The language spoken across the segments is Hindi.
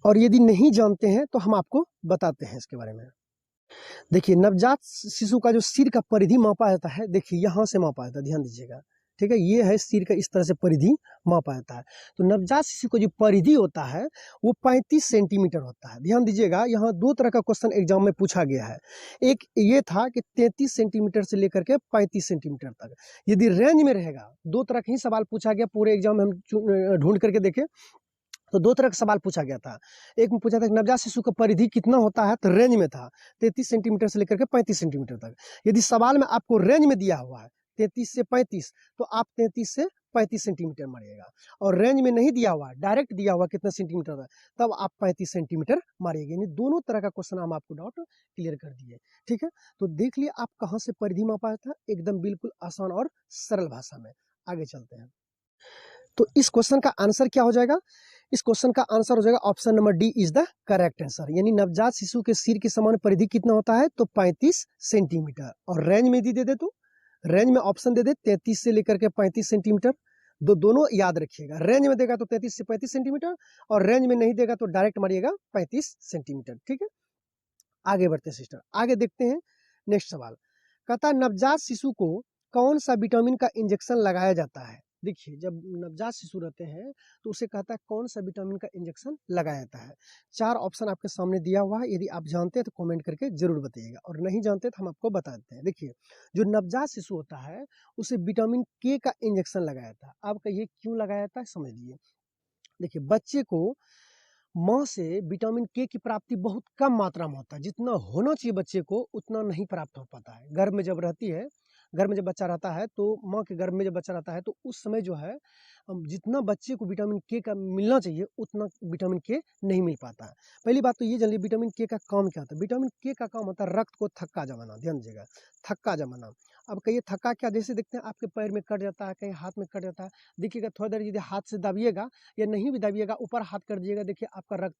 और यदि नहीं जानते हैं तो हम आपको बताते हैं इसके बारे में। देखिए, नवजात शिशु का जो सिर का परिधि मापा जाता है, देखिए यहाँ से मापा जाता है, ध्यान दीजिएगा, ठीक है। ये है सिर का इस तरह से परिधि मापा जाता है। तो नवजात शिशु का जो परिधि होता है वो 35 सेंटीमीटर होता है। ध्यान दीजिएगा, यहाँ दो तरह का क्वेश्चन एग्जाम में पूछा गया है। एक ये था कि 33 सेंटीमीटर से लेकर के 35 सेंटीमीटर तक, यदि रेंज में रहेगा, दो तरह का ही सवाल पूछा गया पूरे एग्जाम में, हम ढूंढ करके देखें तो दो तरह का सवाल पूछा गया था। एक में पूछा था कि नवजात शिशु का परिधि कितना होता है, तो रेंज में था 33 सेंटीमीटर से लेकर के 35 सेंटीमीटर तक। यदि सवाल में आपको रेंज में दिया हुआ है 33 से 35, तो आप 33 से 35 सेंटीमीटर मारिएगा। और रेंज में नहीं दिया हुआ, डायरेक्ट दिया हुआ कितना सेंटीमीटर था, तब आप 35 सेंटीमीटर मारिएगा। यानी दोनों तरह का क्वेश्चन हम आपको डाउट क्लियर कर दिए, ठीक है। तो देख लिए आप कहाँ से परिधि मापा था, एकदम बिल्कुल आसान और सरल भाषा में। आगे चलते हैं। तो इस क्वेश्चन का आंसर क्या हो जाएगा? इस क्वेश्चन का आंसर हो जाएगा option number D is the correct answer. यानी नवजात शिशु के सिर के समान परिधि कितना होता है, तो 35 सेंटीमीटर। और रेंज में दे दे तो रेंज में ऑप्शन दे दे 33 से लेकर के 35 सेंटीमीटर। दोनों याद रखिएगा, रेंज में देगा तो 33 से 35 सेंटीमीटर, और रेंज में नहीं देगा तो डायरेक्ट मारिएगा 35 सेंटीमीटर, ठीक है। आगे बढ़ते हैं सिस्टर, आगे देखते हैं नेक्स्ट सवाल। कहता है नवजात शिशु को कौन सा विटामिन का इंजेक्शन लगाया जाता है। देखिए, जब नवजात शिशु रहते हैं तो उसे कहता है कौन सा विटामिन का इंजेक्शन लगाया जाता है। चार ऑप्शन आपके सामने दिया हुआ है, यदि आप जानते हैं तो कमेंट करके जरूर बताइएगा, और नहीं जानते तो हम आपको बता देते हैं। देखिए, जो नवजात शिशु होता है उसे विटामिन के का इंजेक्शन लगाया जाता है। आप कहिए क्यों लगाया जाता है, समझ लीजिए। देखिए, बच्चे को माँ से विटामिन के की प्राप्ति बहुत कम मात्रा में होता है। जितना होना चाहिए बच्चे को उतना नहीं प्राप्त हो पाता है। गर्भ में जब रहती है, गर्भ में जब बच्चा रहता है, तो माँ के गर्भ में जब बच्चा रहता है तो उस समय जो है जितना बच्चे को विटामिन के का मिलना चाहिए उतना विटामिन के नहीं मिल पाता है। पहली बात तो ये जान लीजिए विटामिन के का काम क्या होता है। विटामिन के का काम होता है रक्त को थक्का जमाना। ध्यान दीजिएगा, थक्का जमाना। अब कहिए थक्का क्या, जैसे देखते हैं आपके पैर में कट जाता है, कहीं हाथ में कट जाता है। देखिएगा थोड़ा देर यदि हाथ से दबिएगा या नहीं भी दबिएगा, ऊपर हाथ कर दीजिएगा, देखिए आपका रक्त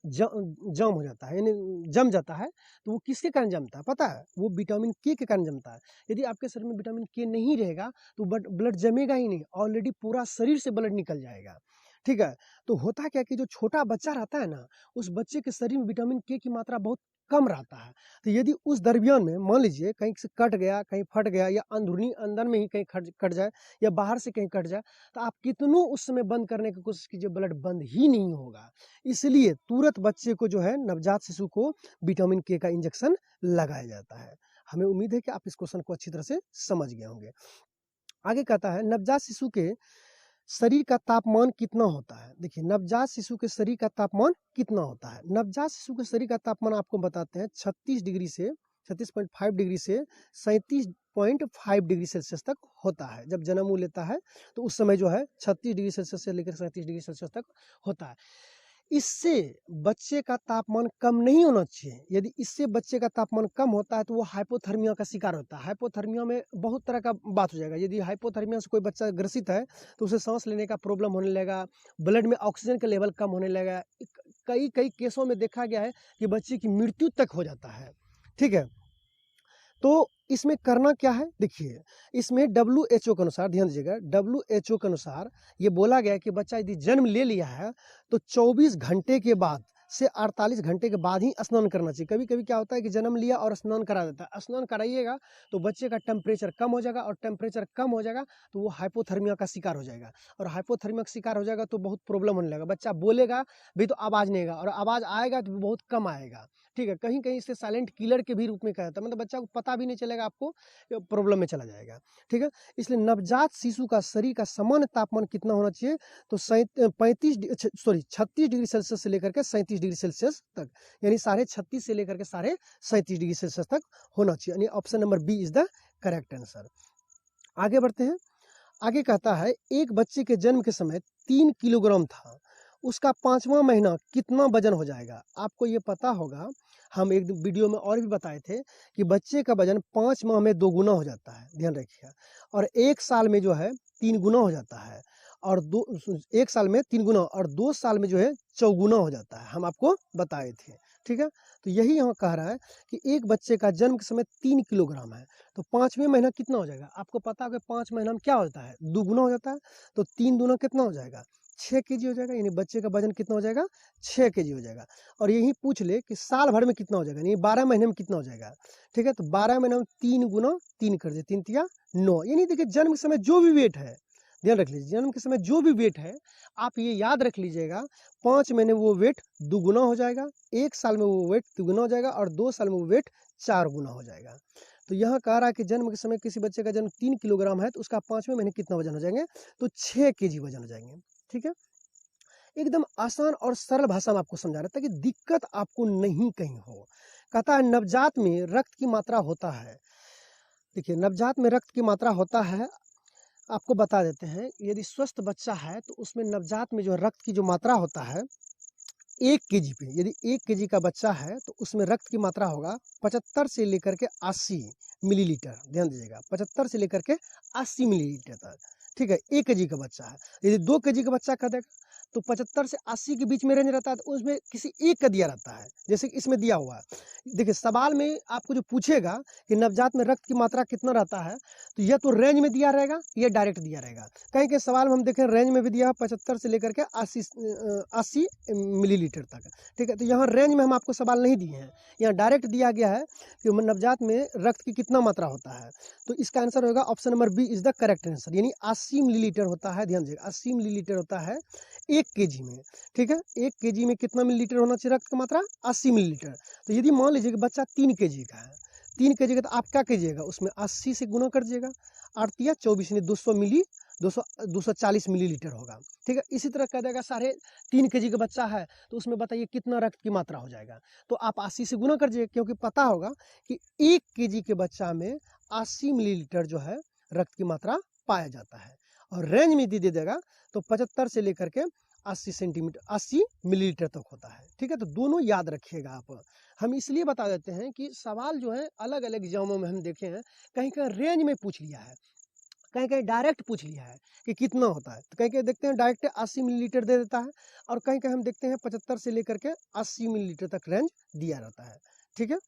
जम हो जाता है, यानी जम जाता है। तो वो किसके कारण जमता है पता है? वो विटामिन के कारण जमता है। यदि आपके शरीर में विटामिन के नहीं रहेगा तो ब्लड जमेगा ही नहीं, ऑलरेडी पूरा शरीर से ब्लड निकल जाएगा, ठीक है। तो होता क्या कि जो छोटा बच्चा रहता है ना, उस बच्चे के शरीर में विटामिन के की मात्रा बहुत कम रहता है। तो यदि उस दरमियान में मान लीजिए कहीं से कट गया, कहीं फट गया, या अंदरूनी अंदर में ही कहीं कट जाए, या बाहर से कहीं कट जाए, तो आप कितनों उस समय बंद करने की कोशिश कीजिए, ब्लड बंद ही नहीं होगा। इसलिए तुरंत बच्चे को जो है, नवजात शिशु को विटामिन के का इंजेक्शन लगाया जाता है। हमें उम्मीद है कि आप इस क्वेश्चन को अच्छी तरह से समझ गए होंगे। आगे कहता है नवजात शिशु के शरीर का तापमान कितना होता है। देखिए, नवजात शिशु के शरीर का तापमान कितना होता है। नवजात शिशु के शरीर का तापमान आपको बताते हैं 36 डिग्री से 36.5 डिग्री से 37.5 डिग्री सेल्सियस तक होता है। जब जन्म वो लेता है तो उस समय जो है 36 डिग्री सेल्सियस से लेकर 37 डिग्री सेल्सियस तक होता है। इससे बच्चे का तापमान कम नहीं होना चाहिए। यदि इससे बच्चे का तापमान कम होता है तो वो हाइपोथर्मिया का शिकार होता है। हाइपोथर्मिया में बहुत तरह का बात हो जाएगा। यदि हाइपोथर्मिया से कोई बच्चा ग्रसित है तो उसे सांस लेने का प्रॉब्लम होने लगेगा, ब्लड में ऑक्सीजन का लेवल कम होने लगेगा। कई कई केसों में देखा गया है कि बच्चे की मृत्यु तक हो जाता है, ठीक है। तो इसमें करना क्या है, देखिए इसमें WHO के अनुसार, ध्यान दीजिएगा, WHO के अनुसार ये बोला गया है कि बच्चा यदि जन्म ले लिया है तो 24 घंटे के बाद से 48 घंटे के बाद ही स्नान करना चाहिए। कभी कभी क्या होता है कि जन्म लिया और स्नान करा देता है। स्नान कराइएगा तो बच्चे का टेम्परेचर कम हो जाएगा, और टेम्परेचर कम हो जाएगा तो वो हाइपोथर्मिया का शिकार हो जाएगा, और हाइपोथर्मिया का शिकार हो जाएगा तो बहुत प्रॉब्लम होने लगेगा। बच्चा बोलेगा भी तो आवाज़ नहीं आएगा, और आवाज़ आएगा तो बहुत कम आएगा, ठीक है। कहीं कहीं इसे साइलेंट किलर के भी रूप में कहा जाता है। मतलब बच्चा को पता भी नहीं चलेगा, आपको प्रॉब्लम में चला जाएगा, ठीक है। इसलिए नवजात शिशु का शरीर का सामान्य तापमान कितना होना चाहिए, तो 36 डिग्री सेल्सियस से लेकर के 37 डिग्री सेल्सियस तक, यानी 36.5 से लेकर के 37 डिग्री सेल्सियस तक होना चाहिए। यानी option number B is the correct answer. आगे बढ़ते हैं। आगे कहता है एक बच्चे के जन्म के समय 3 किलोग्राम था, उसका 5वां महीना कितना वजन हो जाएगा। आपको ये पता होगा, हम एक वीडियो में और भी बताए थे कि बच्चे का वजन 5 माह में 2 गुना हो जाता है, ध्यान रखिएगा, और 1 साल में जो है 3 गुना हो जाता है, और 1 साल में 3 गुना, और 2 साल में जो है 4 गुना हो जाता है। हम आपको बताए थे, ठीक है। तो यही यहाँ कह रहा है कि एक बच्चे का जन्म के समय 3 किलोग्राम है, तो 5वें महीना कितना हो जाएगा। आपको पता है कि 5 महीना में क्या होता है, 2 गुना हो जाता है, तो 3 दूना कितना हो जाएगा, 6 केजी हो जाएगा, यानी बच्चे का वजन कितना हो जाएगा 6 केजी हो जाएगा। और यही पूछ ले कि साल भर में कितना हो जाएगा, यानी 12 महीने में कितना हो जाएगा। ठीक है, तो 12 महीने में 3 गुना 3 कर दे, 3 तिया 9, यानी देखिए जन्म के समय जो भी वेट है, ध्यान रख लीजिए, जन्म के समय जो भी वेट है आप ये याद रख लीजिएगा, 5 महीने में वो वेट दुगुना हो जाएगा, 1 साल में वो वेट तिगुना हो जाएगा और 2 साल में वो वेट 4 गुना हो जाएगा। तो यहाँ कह रहा है कि जन्म के समय किसी बच्चे का जन्म 3 किलोग्राम है तो उसका 5वें महीने कितना वजन हो जाएंगे, तो 6 केजी वजन हो जाएंगे। ठीक है, एकदम आसान और सरल भाषा में आपको समझा रहा था कि दिक्कत आपको नहीं कहीं हो। कहता है नवजात में रक्त की मात्रा होता है। देखिए नवजात में रक्त की मात्रा होता है, आपको बता देते हैं, यदि स्वस्थ बच्चा है तो उसमें नवजात में जो रक्त की जो मात्रा होता है 1 केजी पे, यदि 1 केजी का बच्चा है तो उसमें रक्त की मात्रा होगा 75 से लेकर के 80 मिलीलीटर। ध्यान दीजिएगा, 75 से लेकर के 80 मिलीलीटर तक। ठीक है, 1 केजी का बच्चा है। यदि 2 केजी का बच्चा कर देगा तो 75 से 80 के बीच में रेंज रहता है, तो उसमें किसी एक का दिया रहता है, जैसे कि इसमें दिया हुआ है। देखिए सवाल में आपको जो पूछेगा कि नवजात में रक्त की मात्रा कितना रहता है, तो यह तो रेंज में दिया रहेगा, यह डायरेक्ट दिया रहेगा। कहीं के सवाल में हम देखें रेंज में भी दिया है 75 से लेकर के 80 मिलीलीटर तक। ठीक है, तो यहाँ रेंज में हम आपको सवाल नहीं दिए हैं, यहाँ डायरेक्ट दिया गया है कि नवजात में रक्त की कितना मात्रा होता है। तो इसका आंसर होगा option number B is the correct answer, यानी 80 मिलीलीटर होता है। ध्यान दीजिएगा, 80 मिलीलीटर होता है 1 केजी में। ठीक है, 1 केजी में कितना मिलीलीटर होना चाहिए रक्त की मात्रा, 80 मिलीलीटर। तो यदि मान लीजिए कि बच्चा 3 केजी का है, 3 केजी का, तो आप क्या कीजिएगा, उसमें 80 से गुना कर दीजिएगा, 8 या 24 यानी 240 मिलीलीटर होगा। ठीक है, इसी तरह कह देगा 3.5 केजी का बच्चा है तो उसमें बताइए कितना रक्त की मात्रा हो जाएगा, तो आप 80 से गुना कर दीजिए, क्योंकि पता होगा कि 1 केजी के बच्चा में 80 मिलीलीटर जो है रक्त की मात्रा पाया जाता है। और रेंज में दे देगा तो 75 से लेकर के 80 मिलीलीटर तक होता है। ठीक है, तो दोनों याद रखिएगा आप। हम इसलिए बता देते हैं कि सवाल जो है अलग अलग एग्जामों में हम देखे हैं, कहीं कहीं रेंज में पूछ लिया है, कहीं कहीं डायरेक्ट पूछ लिया है कि कितना होता है, तो कहीं कहीं देखते हैं डायरेक्ट 80 मिलीलीटर दे देता है, और कहीं कहीं हम देखते हैं 75 से लेकर के 80 मिलीलीटर तक रेंज दिया रहता है। ठीक है,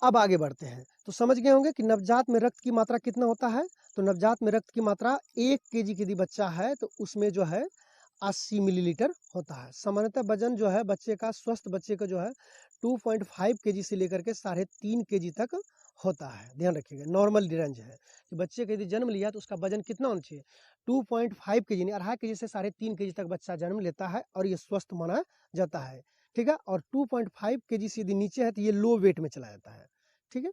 अब आगे बढ़ते हैं। तो समझ गए होंगे कि नवजात में रक्त की मात्रा कितना होता है। तो नवजात में रक्त की मात्रा 1 केजी यदि बच्चा है तो उसमें जो है 80 मिलीलीटर होता है। सामान्यतः वजन जो है बच्चे का, स्वस्थ बच्चे का जो है 2.5 केजी से लेकर के 3.5 केजी तक होता है। ध्यान रखिएगा, नॉर्मल रेंज है कि बच्चे का यदि जन्म लिया तो उसका वजन कितना होना चाहिए, 2.5 केजी, यानी 2.5 केजी से 3.5 केजी तक बच्चा जन्म लेता है और ये स्वस्थ माना जाता है। ठीक है, और 2.5 केजी से यदि नीचे है तो ये लो वेट में चला जाता है। ठीक है,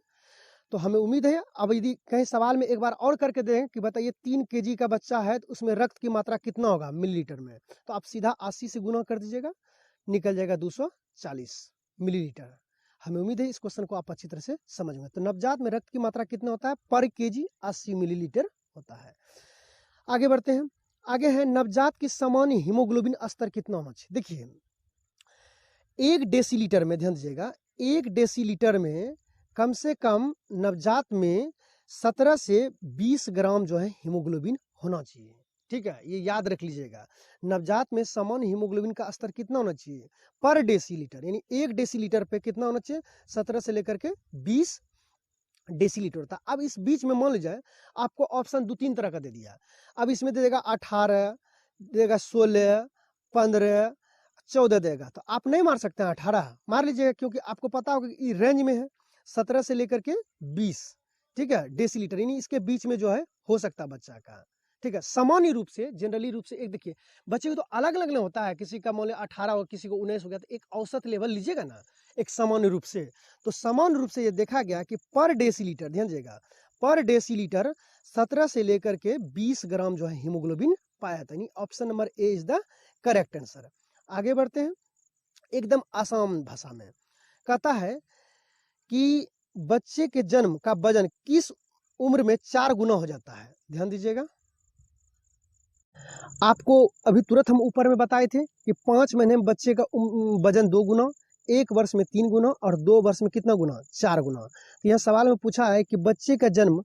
तो हमें उम्मीद है अब यदि कहीं सवाल में एक बार और करके दें कि बताइए 3 केजी का बच्चा है तो उसमें रक्त की मात्रा कितना होगा मिलीलीटर में, तो आप सीधा 80 से गुना कर दीजिएगा, निकल जाएगा 240 मिलीलीटर। हमें उम्मीद है इस क्वेश्चन को आप अच्छी तरह से समझ में। तो नवजात में रक्त की मात्रा कितना होता है पर केजी, 80 मिलीलीटर होता है। आगे बढ़ते हैं। आगे है नवजात की सामान्य हीमोग्लोबिन स्तर कितना होना चाहिए। देखिए 1 डेसीलीटर में, ध्यान दीजिएगा, 1 डेसीलीटर में कम से कम नवजात में 17 से 20 ग्राम जो है हीमोग्लोबिन होना चाहिए। ठीक है, ये याद रख लीजिएगा, नवजात में सामान्य हीमोग्लोबिन का स्तर कितना होना चाहिए पर डेसीलीटर, यानी 1 डेसीलीटर पे कितना होना चाहिए, 17 से लेकर के 20 डेसीलीटर होता है। अब इस बीच में मान लीजिए आपको ऑप्शन 2-3 तरह का दे दिया, अब इसमें दे देगा 18, देगा 16, 15, 14 देगा, तो आप नहीं मार सकते हैं 18 मार लीजिएगा, क्योंकि आपको पता होगा कि रेंज में है 17 से लेकर के 20। ठीक है, डेसीलीटर, यानी इसके बीच में जो है हो सकता है बच्चा का। ठीक है, सामान्य रूप से, जनरली रूप से, एक देखिए बच्चे को तो अलग अलग होता है, किसी का मान लो 18 हो, किसी को 19 हो गया, तो एक औसत लेवल लीजिएगा ना एक सामान्य रूप से। तो सामान्य रूप से ये देखा गया कि पर डेसीलीटर, ध्यान दीजिएगा, पर डेसीलीटर 17 से लेकर के 20 ग्राम जो है हीमोग्लोबिन पाया जाता है। Option number A is the correct answer. आगे बढ़ते हैं, एकदम आसान भाषा में कहता है कि बच्चे के जन्म का वजन किस उम्र में 4 गुना हो जाता है। ध्यान दीजिएगा, आपको अभी तुरंत हम ऊपर में बताए थे कि 5 महीने में बच्चे का वजन 2 गुना, 1 वर्ष में 3 गुना और 2 वर्ष में कितना गुना, 4 गुना। तो यह सवाल में पूछा है कि बच्चे का जन्म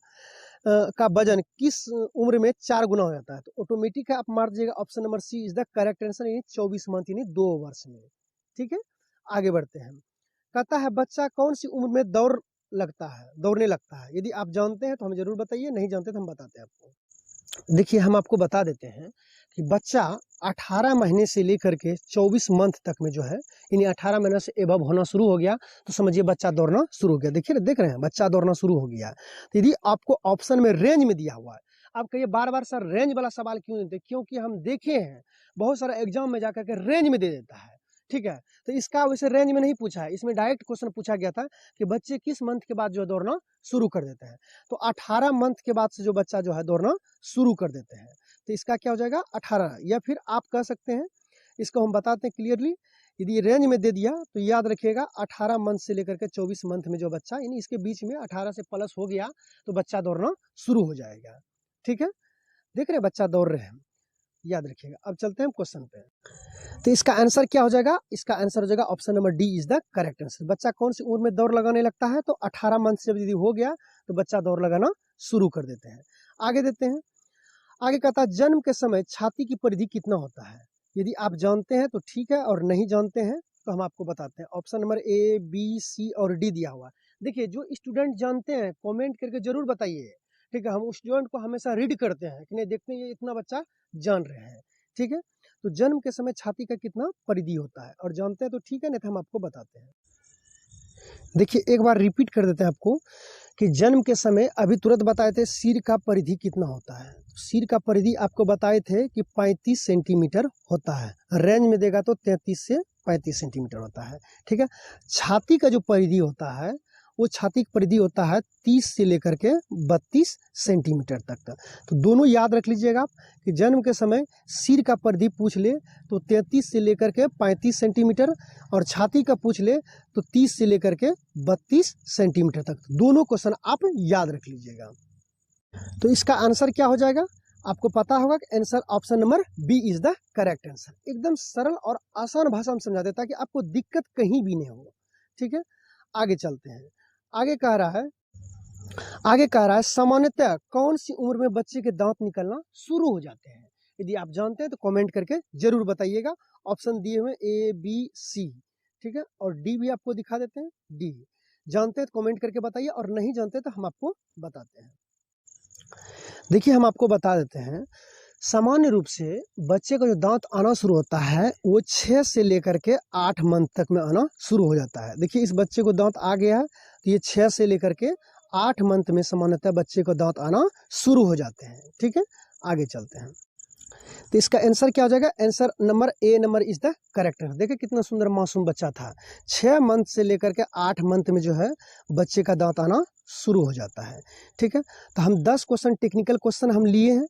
का वजन किस उम्र में 4 गुना हो जाता है, तो ऑटोमेटिक आप मार दीजिएगा option number C is the correct answer, यानी 24 मंथ, यानी 2 वर्ष में। ठीक है, आगे बढ़ते हैं। कहता है बच्चा कौन सी उम्र में दौड़ने लगता है। यदि आप जानते हैं तो हमें जरूर बताइए, नहीं जानते तो हम बताते हैं आपको। देखिए हम आपको बता देते हैं कि बच्चा 18 महीने से लेकर के 24 मंथ तक में जो है, यानी 18 महीने से एबव होना शुरू हो गया तो समझिए बच्चा दौड़ना शुरू हो गया। देखिए देख रहे हैं बच्चा दौड़ना शुरू हो गया। तो यदि आपको ऑप्शन में रेंज में दिया हुआ है, आप कहिए बार बार सर रेंज वाला सवाल क्यों देते, क्योंकि हम देखे हैं बहुत सारा एग्जाम में जाकर के रेंज में दे देता है, ठीक है। तो इसका वैसे रेंज में नहीं पूछा है, इसमें डायरेक्ट क्वेश्चन पूछा गया था कि बच्चे किस मंथ के बाद जो है दौड़ना शुरू कर देते हैं। तो 18 मंथ के बाद से जो बच्चा जो है दौड़ना शुरू कर देते हैं, तो इसका क्या हो जाएगा 18। या फिर आप कह सकते हैं, इसको हम बताते हैं क्लियरली, यदि रेंज में दे दिया तो याद रखिएगा 18 मंथ से लेकर के 24 मंथ में जो बच्चा, यानी इसके बीच में 18 से प्लस हो गया तो बच्चा दौड़ना शुरू हो जाएगा, ठीक है। देख रहे हैं बच्चा दौड़ रहे हैं, याद रखिएगा। अब चलते हैं क्वेश्चन पे। तो इसका आंसर क्या हो जाएगा, इसका आंसर हो जाएगा option number D is the correct answer. बच्चा कौन सी उम्र में दौड़ लगाने लगता है, तो 18 मंथ से यदि हो गया तो बच्चा दौड़ लगाना शुरू कर देते हैं। आगे देते हैं, आगे कहता है जन्म के समय छाती की परिधि कितना होता है। यदि आप जानते हैं तो ठीक है, और नहीं जानते हैं तो हम आपको बताते हैं। ऑप्शन नंबर ए, बी, सी और डी दिया हुआ है। देखिए जो स्टूडेंट जानते हैं कमेंट करके जरूर बताइए, ठीक है। हम उस स्टूडेंट को हमेशा रीड करते हैं कि नहीं, देखते हैं ये इतना बच्चा जान रहे हैं, ठीक है। तो जन्म के समय छाती का कितना परिधि होता है, और जानते हैं तो ठीक है, नहीं तो हम आपको बताते हैं। देखिए एक बार रिपीट कर देते हैं आपको कि जन्म के समय अभी तुरंत बताए थे सिर का परिधि कितना होता है। सिर का परिधि आपको बताए थे कि 35 सेंटीमीटर होता है, रेंज में देगा तो 33 से 35 सेंटीमीटर होता है, ठीक है। छाती का जो परिधि होता है वो छाती की परिधि होता है 30 से लेकर के 32 सेंटीमीटर तक का। तो दोनों याद रख लीजिएगा आप कि जन्म के समय सिर का परिधि पूछ ले तो 33 से लेकर के 35 सेंटीमीटर, और छाती का पूछ ले तो 30 से लेकर के 32 सेंटीमीटर तक। दोनों क्वेश्चन आप याद रख लीजिएगा। तो इसका आंसर क्या हो जाएगा, आपको पता होगा कि answer option number B is the correct answer. एकदम सरल और आसान भाषा में समझा देता है कि आपको दिक्कत कहीं भी नहीं हो, ठीक है। आगे चलते हैं, आगे कह रहा है सामान्यतः कौन सी उम्र में बच्चे के दांत निकलना शुरू हो जाते हैं। यदि आप जानते हैं तो कमेंट करके जरूर बताइएगा। ऑप्शन दिए हुए ए, बी, सी, ठीक है, और डी भी आपको दिखा देते हैं। डी जानते हैं तो कमेंट करके बताइए, और नहीं जानते तो हम आपको बताते हैं। देखिए हम आपको बता देते हैं, सामान्य रूप से बच्चे का जो दांत आना शुरू होता है वो 6 से लेकर के 8 मंथ तक में आना शुरू हो जाता है। देखिए इस बच्चे को दांत आ गया है तो ये 6 से लेकर के 8 मंथ में सामान्यतः बच्चे को दांत आना शुरू हो जाते हैं, ठीक है। आगे चलते हैं, तो इसका आंसर क्या हो जाएगा, answer number A number is the correct answer. देखिए कितना सुंदर मासूम बच्चा था, 6 मंथ से लेकर के 8 मंथ में जो है बच्चे का दांत आना शुरू हो जाता है, ठीक है। तो हम 10 क्वेश्चन टेक्निकल क्वेश्चन हम लिए हैं,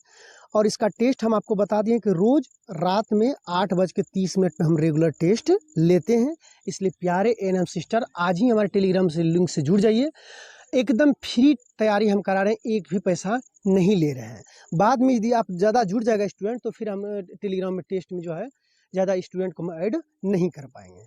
और इसका टेस्ट हम आपको बता दिए कि रोज रात में 8:30 पे हम रेगुलर टेस्ट लेते हैं। इसलिए प्यारे एएनएम सिस्टर आज ही हमारे टेलीग्राम से लिंक से जुड़ जाइए। एकदम फ्री तैयारी हम करा रहे हैं, एक भी पैसा नहीं ले रहे हैं। बाद में यदि आप ज़्यादा जुड़ जाएगा स्टूडेंट तो फिर हम टेलीग्राम में टेस्ट में जो है ज़्यादा स्टूडेंट को हम ऐड नहीं कर पाएंगे।